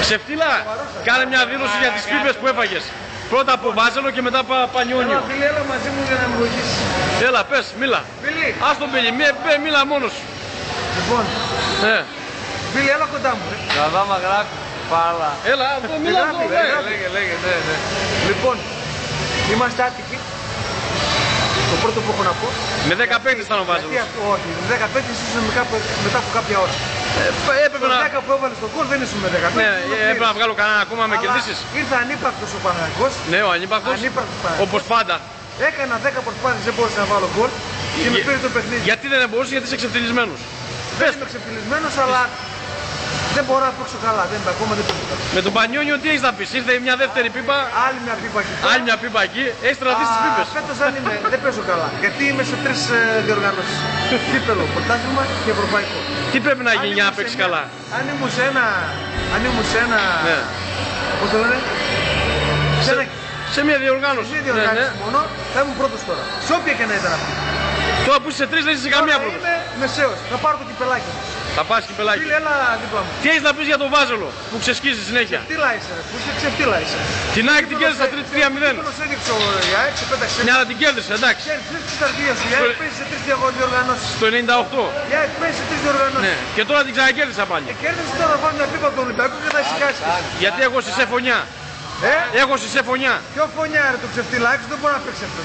Ξεφτύλα, κάνε μια δήλωση για τις πίπες που έφαγες. Πρώτα από Βάζελο και μετά από Πανιόνιο. Έλα φίλε, έλα μαζί μου για να με βοηθήσεις. Έλα, πες, μίλα. Φίλοι. Ας τον Πίλη, μίλα μόνος σου. Λοιπόν, φίλοι, έλα κοντά μου. Καλά μαγράκου, πάλα. Έλα, μίλα εδώ. Λέγε, ναι. Λοιπόν, είμαστε άτυχοι. Το πρώτο που έχω να πω. Με 15 ήταν ο Βάζελος. Όχι, με 15 ήσουν μετά από κάποια ώρα. Έπρεπε να... 10 που έβαλε στον κόλ δεν ήσουν με 15. Ναι, έπρεπε να βγάλω κανένα ακόμα με κερδίσεις. Ήρθε ανύπαρκτος ο Παναθηναϊκός. Ναι, ο ανύπαρκτος. Όπως πάντα. Έκανα 10 προσπάθειες, δεν μπορούσα να βάλω γκολ και με πήρε το παιχνίδι. Γιατί δεν μπορούσε, γιατί είσαι ξεφτυλισμένος. Δεν είμαι ξεφτυλισμένος, αλλά δεν μπορώ να παίξω καλά. Ακόμα δεν παίξω καλά. Με τον Πανιόνιο τι έχεις να πεις, ήρθε μια δεύτερη πίπα. Άλλη μια πίπα εκεί. Άλλη μια πίπα εκεί, έχεις τραβήσει τις πίπες. Φέτος δεν παίζω καλά, γιατί είμαι σε 3 διοργανώσεις. Κύπελλο, πρωτάθλημα και ευρωπαϊκό. Τι πρέπει να γίνει για να παίξεις καλά. Αν ήμουν σε ένα. Ναι. Πώς το λένε, σε μια διοργάνωση. Σε μια διοργάνωση μόνο, θα ήμουν πρώτος τώρα. Σε όποια και να ήταν αυτή. Τώρα που είσαι 3 δεν είσαι καμία πρώτος. Είμαι μεσαίος, θα πάρω το κυπελάκι μου. Θα πας κυπελάκι. Φίλε, έλα δίπλα μου. Τι έχεις να πεις για τον Βάζελο που ξεσκίζει συνέχεια. Ξεφτύλα είσαι, ρε. Πού είσαι ξεφτύλα είσαι. Την ΑΕΚ την κέρδισα 3-0. Τύπος έδειξε η ΑΕΚ, σε πέταξε. Ναι, αλλά την κέρδισε, εντάξει. Ξέρεις τις αρχίδια σου, η ΑΕΚ παίζει σε 3 διοργανώσεις. Στο 98. Η ΑΕΚ παίζει σε 3 διοργανώσεις. Ναι, και τώρα την ξανακέρδισα πάλι. Κέρδισε τώρα, θα βάλει μια πίπα από τον Ολυμπιακό και θα ησυχάσει. Γιατί έχω σε φωνιά. Έχω σε φωνιά. Ποιο φωνιά ρε το ξεφτύλα, δεν μπορεί να παίξει αυτός.